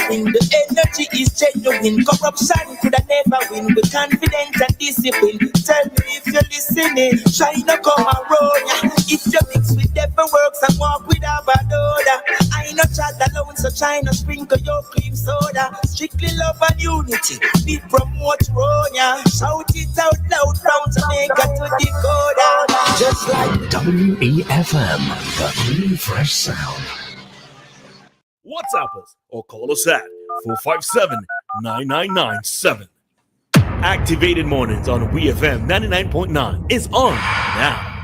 win. The energy is genuine. Corruption could have never win. With confidence and discipline. Tell me if you're listening. China come around ya. If you mix with devil works and walk with a bad odor. I no chat alone, so China sprinkle your cream soda. Strictly love and unity. We promote Ronya. Shout it out loud from Jamaica to Dakota. Just like WEFM, the clean, fresh sound. WhatsApp us or call us at 457-9997. Activated Mornings on WEFM 99.9 is on now.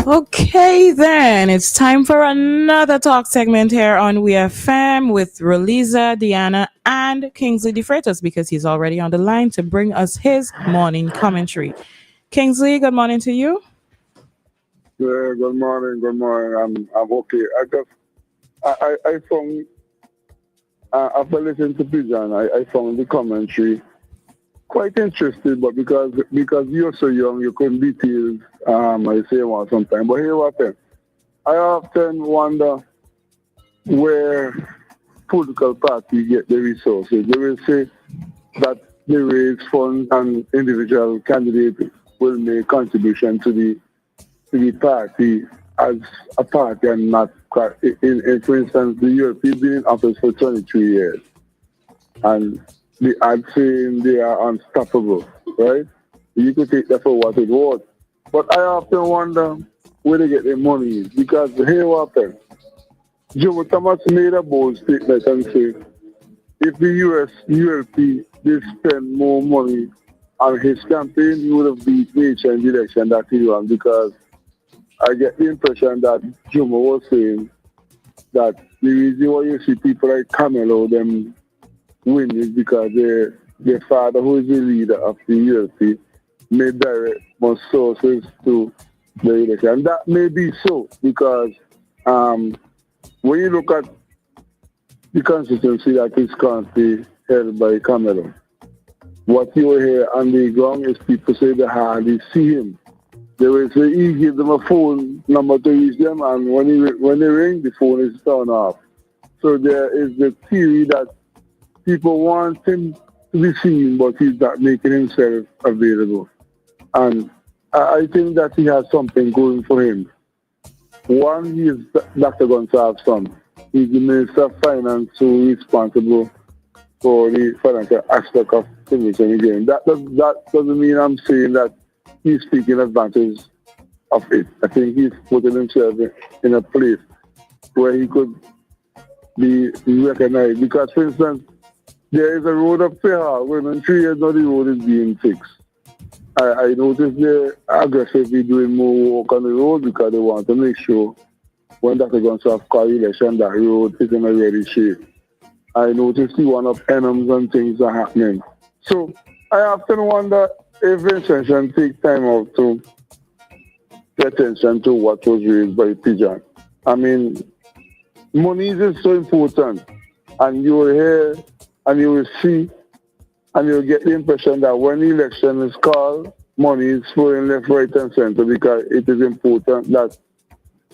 Okay, then it's time for another talk segment here on WEFM with Roleza, Dianna, and Kingsley DeFreitas because he's already on the line to bring us his morning commentary. Kingsley, good morning to you. Yeah, good morning. I'm okay. I found after listening to Pigeon, I found the commentary quite interesting, but because you're so young, you couldn't detail I say one sometimes. But here what happened. I often wonder where political parties get the resources. They will say that they raise funds and individual candidates will make contribution to the party as a party and not, for instance, the ULP been in office for 23 years. And the ad saying they are unstoppable, right? You could take that for what it was. But I often wonder where they get their money, because here what happened. Joe Thomas made a bold statement and said, if the US ULP did spend more money on his campaign, he would have beat nature in the election that he won, because I get the impression that Juma was saying that the reason why you see people like Camelo, them win is because their father, who is the leader of the ULP, made direct more sources to the election. And that may be so, because when you look at the constituency that is currently held by Camelo, what you hear on the ground is people say they hardly see him. They will say he gives them a phone number to reach them, and when they ring, the phone is turned off. So there is the theory that people want him to be seen, but he's not making himself available. And I think that he has something going for him. One, he is Dr. Gonsalves' son. He's the Minister of Finance, who is responsible for the financial aspect of things. And again, that doesn't mean I'm saying that he's taking advantage of it. I think he's putting himself in a place where he could be recognized. Because, for instance, there is a road up there when in 3 years now the road is being fixed. I noticed they're aggressively doing more work on the road because they want to make sure when Dr. Gonsalves call election, that road is in a ready shape. I noticed the one of enums and things are happening. So I often wonder if Vincent take time out to pay attention to what was raised by Pigeon. I mean, money is so important, and you will hear and you will see and you'll get the impression that when the election is called, money is flowing left, right, and center, because it is important that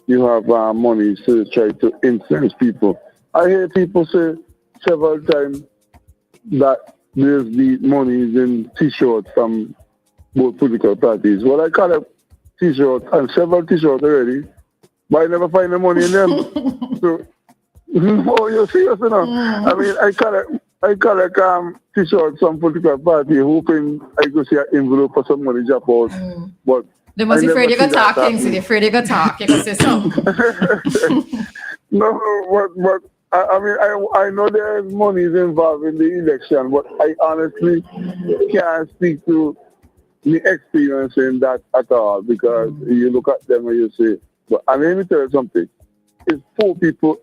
you have money to try to influence people. I hear people say several times that there's the money in T-shirts from both political parties. Well, I call it T-shirts, and several T-shirts already, but I never find the money in them. So, oh, you're serious enough? I mean, I call it T-shirts from political party, hoping I could see an envelope for some money drop out. But they must be afraid you're going to talk, Kingsley. They're afraid you're going to talk. You can say something. No, but I mean, I know there's money involved in the election, but I honestly can't speak to the experience in that at all, because you look at them and you say, and let me tell you something. If 4 people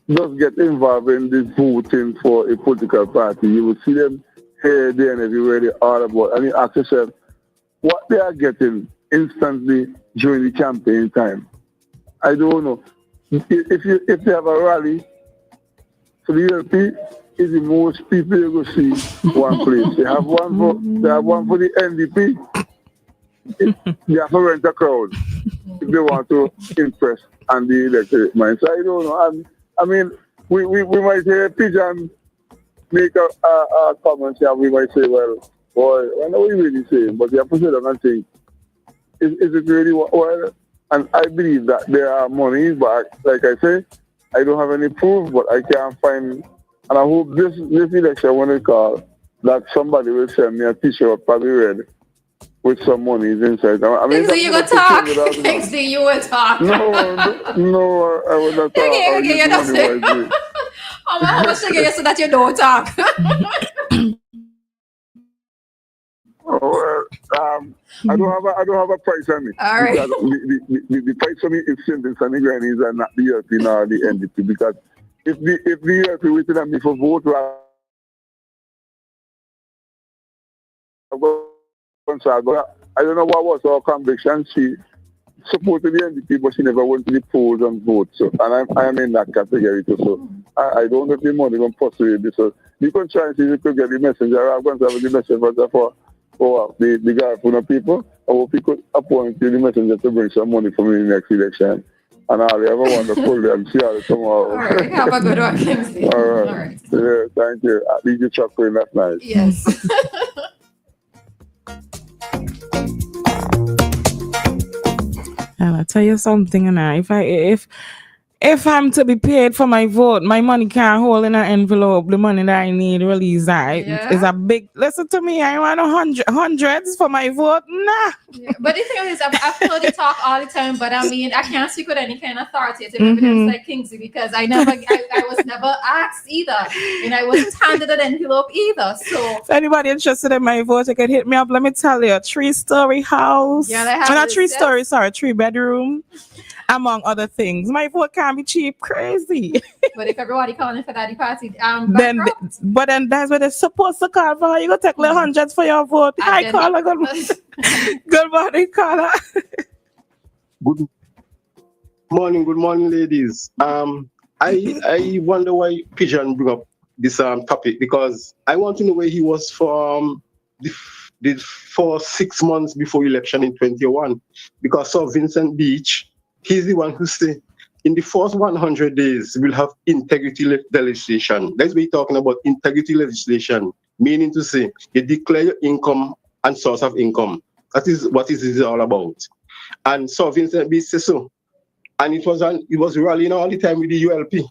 just get involved in this voting for a political party, you will see them here, there, and everywhere they are about. And you ask yourself, what they are getting instantly during the campaign time. I don't know. If they have a rally, so the ULP is the most people you will see one place. They have one for the NDP, they have to rent a crowd if they want to impress on the electorate mind. So I don't know. I mean, we might hear Pigeon make a comment here. We might say, well, boy, I know what you really saying, but you have to sit down and think, is it really well? And I believe that there are monies, but like I say, I don't have any proof, but I can't find. And I hope this election, when it calls, that somebody will send me a t-shirt probably red with some monies inside. I mean, Kingsley, you go talk. Kingsley, you will talk. No, I will not talk. Okay, you're not saying. How much to get you so that you don't talk? Well, I don't have a price on it. All right. The price on it is Sindins and the Grannies and not the ULP nor the NDP, because if the ULP waited on me for vote, I don't know what was her conviction. She supported the NDP, but she never went to the polls and vote. So, and I am in that category too. So I don't have the money to persuade this. So you can try and see if you could get the messenger. I'm going to have the messenger for the guy for the people. I hope he could appoint the messenger to bring some money for me in the next election. And I'll have a wonderful day and see you tomorrow. All right, have a good one, Kingsley. All right. Yeah, thank you. At least you chuckling, that's nice. Yes. And I'll tell you something now. If I'm to be paid for my vote, my money can't hold in an envelope the money that I need release that. It's a big, listen to me, I want hundreds for my vote. Nah. Yeah. But the thing is, I've heard you talk all the time, but I mean, I can't speak with any kind of authoritative evidence like Kingsley, because I was never asked either. And I wasn't handed an envelope either. So if anybody interested in my vote, you can hit me up. Let me tell you, a 3-story house. Yeah, they have not 3-story, sorry, 3-bedroom. Among other things, my vote can't be cheap, crazy. But if everybody calling for that party, then that's what they're supposed to call for. You go take the hundreds for your vote. Hi, caller. Good morning, caller. Good morning, ladies. I wonder why Pigeon bring up this topic, because I want to know where he was for for 6 months before election in 2021, because Sir Vincent Beach. He's the one who said, in the first 100 days, we'll have integrity legislation. Let's be talking about integrity legislation, meaning to say, you declare your income and source of income. That is what it is all about. And Sir Vincent B says so. And it was rallying all the time with the ULP.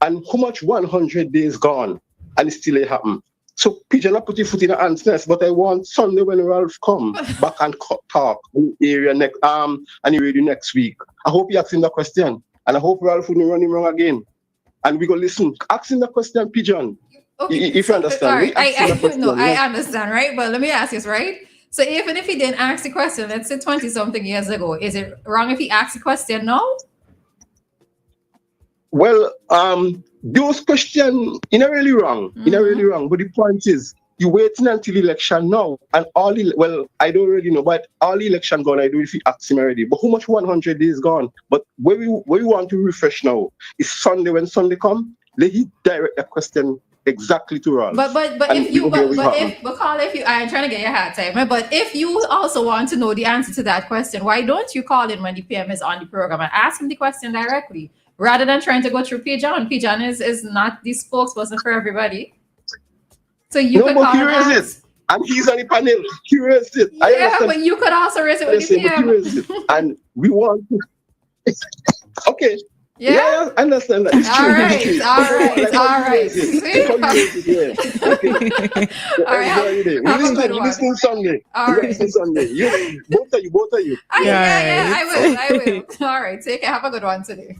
And how much 100 days gone, and it still ain't happened. So Pigeon I put your foot in the ants, but I want Sunday when Ralph come back and talk in the area and the radio next week. I hope you ask him the question, and I hope Ralph wouldn't run him wrong again. And we go listen. Ask him the question, Pigeon. Okay, if you understand. Right. I understand, right? But let me ask this, right? So even if he didn't ask the question, let's say 20-something years ago, is it wrong if he asked the question now? Well, those questions, you're not really wrong. You're not really wrong. But the point is, you're waiting until election now. And I don't really know, but all the election gone, I do if you ask him already. But how much 100 days gone? But where we want to refresh now is Sunday. When Sunday come, let he direct the question exactly to Ralph. But if you I'm trying to get your hat time, right? But if you also want to know the answer to that question, why don't you call in when the PM is on the program and ask him the question directly, rather than trying to go through Pigeon? Pigeon is not the spokesperson for everybody. So you could call and ask. And he's on the panel. He raised it. Yeah, but you could also raise it with the PM. And we want to. Okay. Yeah, I understand that. It's all true. All right. All right. We listen Sunday. All right. Sunday. Both of you. Yeah, I will. All right. Take care. Have a good one today.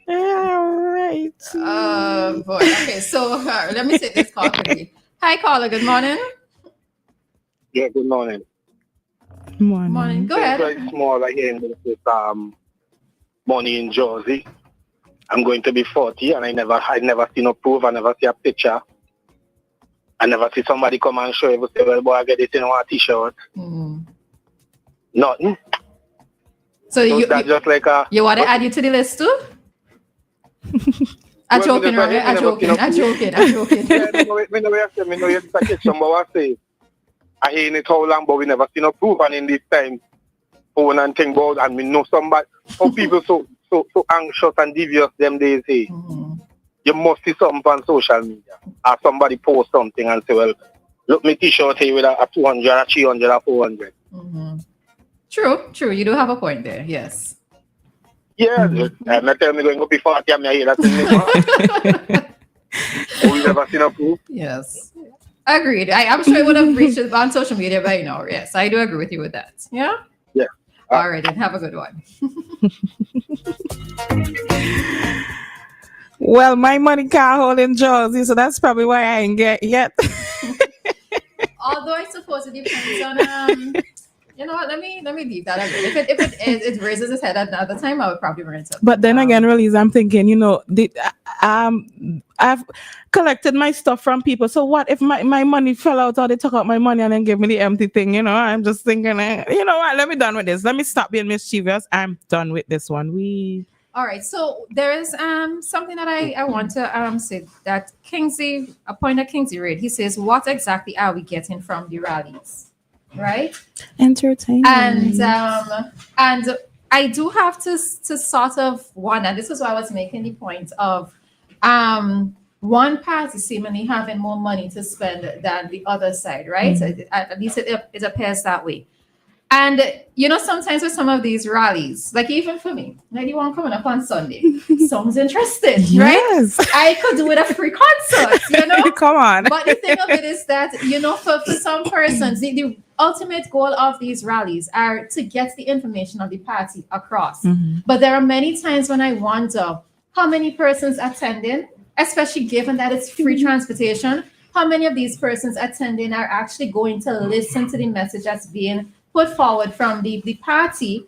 All right. Boy. Okay, so let me take this call quickly. Hi, caller. Good morning. Yeah, good morning. Morning. Go ahead. It's very small again with money in Jersey. I'm going to be 40 and I never see no proof. I never see a picture. I never see somebody come and show you, say, well, boy, I get this in one t-shirt. Nothing. So you just like you want to add you to the list too? I'm joking, right? I'm joking. Yeah, I know you catch somebody say, I hear it how long, but we never see no proof. And in this time, phone and thing about, and we know somebody, how people so anxious and devious them days. Hey, you must see something on social media, or somebody post something and say, well, look, me t-shirt here with a 200, a 300, a 400. True. You do have a point there. Yes. Yeah, I'm not telling me going to be 40, I'm here. That's we never seen a proof. Yes. Agreed. I'm sure it would have reached it on social media by now. Yes, I do agree with you with that. Yeah? Yeah. All right, then have a good one. Well, my money can't hold in Jersey, so that's probably why I ain't get yet. Although I suppose it depends on you know what, let me leave that alone. If it raises its head at another time, I would probably bring it up. But then again, Roleza, I'm thinking, I've collected my stuff from people. So what if my money fell out or they took out my money and then gave me the empty thing? I'm just thinking, you know what? Let me done with this. Let me stop being mischievous. I'm done with this one. All right. So there is something that I want to say that Kingsley, a point that Kingsley read. He says, "What exactly are we getting from the rallies?" Right? Entertainment. And I do have to sort of one, and this is why I was making the point of one party seemingly having more money to spend than the other side, right? At least it appears that way. And sometimes with some of these rallies, like even for me, like the one coming up on Sunday, someone's interested, right? Yes. I could do it a free concert, Come on. But the thing of it is that, for some persons, the ultimate goal of these rallies are to get the information of the party across. But there are many times when I wonder how many persons attending, especially given that it's free transportation, how many of these persons attending are actually going to listen to the message that's being put forward from the party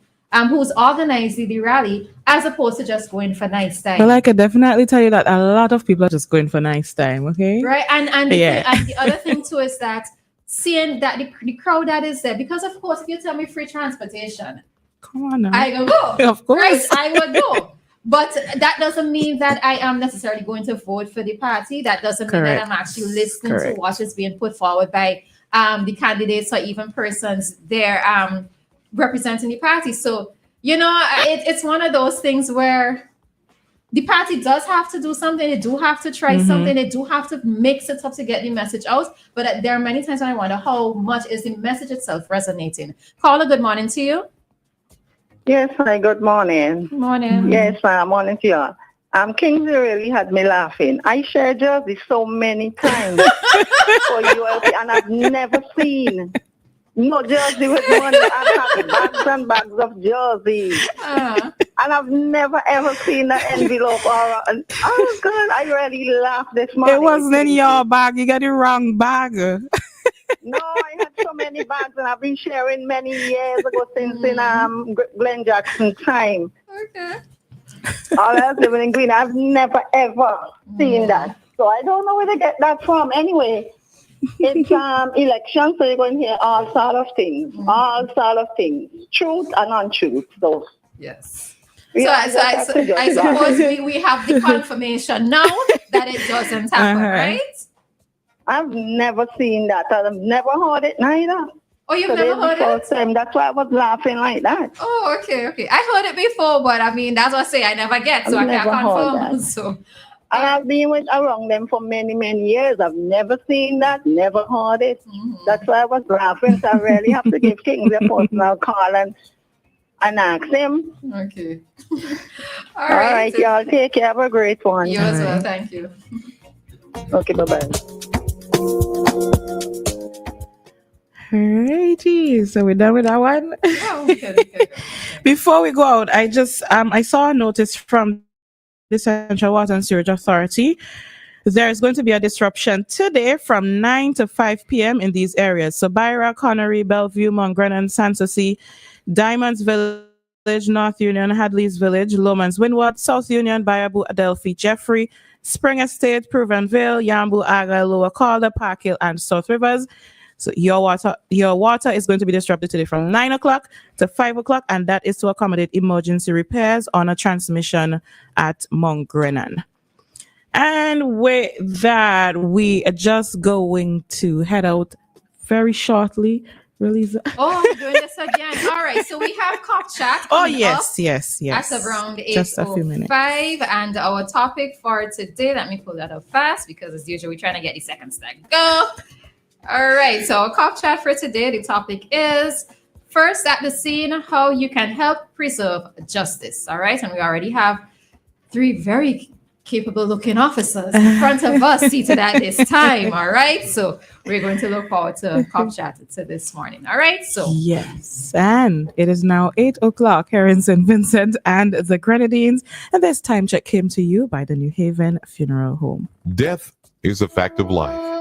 who's organized the rally, as opposed to just going for nice time. Well, I can definitely tell you that a lot of people are just going for nice time, okay? Right, and the other thing too is that seeing that the crowd that is there, because of course, if you tell me free transportation, come on now. I go, of course. Right, I would go. But that doesn't mean that I am necessarily going to vote for the party. That doesn't mean that I'm actually listening to what is being put forward by the candidates or even persons there representing the party. So, it's one of those things where the party does have to do something. They do have to try something. They do have to mix it up to get the message out. But there are many times when I wonder how much is the message itself resonating. Caller, good morning to you. Yes, hi, good morning. Morning. Yes, morning to you. Kingsley really had me laughing. I shared Jersey so many times for ULP, and I've never seen no Jersey with money. I've had bags and bags of Jersey. And I've never ever seen an envelope oh God, I really laughed this morning. It wasn't in your bag. You got the wrong bag. No, I had so many bags, and I've been sharing many years ago since in Glenn Jackson time. Okay. All else living in Green. I've never ever seen that. So I don't know where to get that from. Anyway, it's election, so you're going to hear all sort of things. All sort of things. Truth and untruth. So yes. Yeah, so I suppose we have the confirmation now that it doesn't happen, right? I've never seen that. I've never heard it neither. Oh, you've never heard it? Time. That's why I was laughing like that. Oh, okay. I heard it before, but I mean, that's what I say. I never get, so I can't confirm. So, and I've been around them for many, many years. I've never seen that, never heard it. That's why I was laughing. So I really have to give Kingsley a personal call and ask him. Okay. All right, y'all. Take care. Have a great one. You as well. Thank you. Okay, bye-bye. Alrighty, so we're done with that one. Oh, okay. Before we go out, I just I saw a notice from the Central Water and Sewerage Authority. There is going to be a disruption today from 9 to 5 p.m. in these areas. So Byra, Connery, Bellevue, Mount Grenon, Sanssouci, Diamonds Village, North Union, Hadley's Village, Lomans Windward, South Union, Bayabu, Adelphi, Jeffrey, Spring Estate, Provenville, Yambu, Argyle, Lower Calder, Park Hill, and South Rivers. So your water is going to be disrupted today from 9 o'clock to 5 o'clock, and that is to accommodate emergency repairs on a transmission at Mount Grenon. And with that, we are just going to head out very shortly. Release. Oh, we're doing this again. All right. So we have Cop Chat. Oh, coming yes, up yes. At around Just a few minutes. 8:05. And our topic for today, let me pull that up fast because as usual, we're trying to get the seconds to go. All right. So our Cop Chat for today, the topic is first at the scene, how you can help preserve justice. All right. And we already have 3 very capable looking officers in front of us seated at this time. All right. So we're going to look forward to Cop Chat to this morning. All right. So yes. And it is now 8 o'clock here in St. Vincent and the Grenadines. And this time check came to you by the New Haven Funeral Home. Death is a fact of life.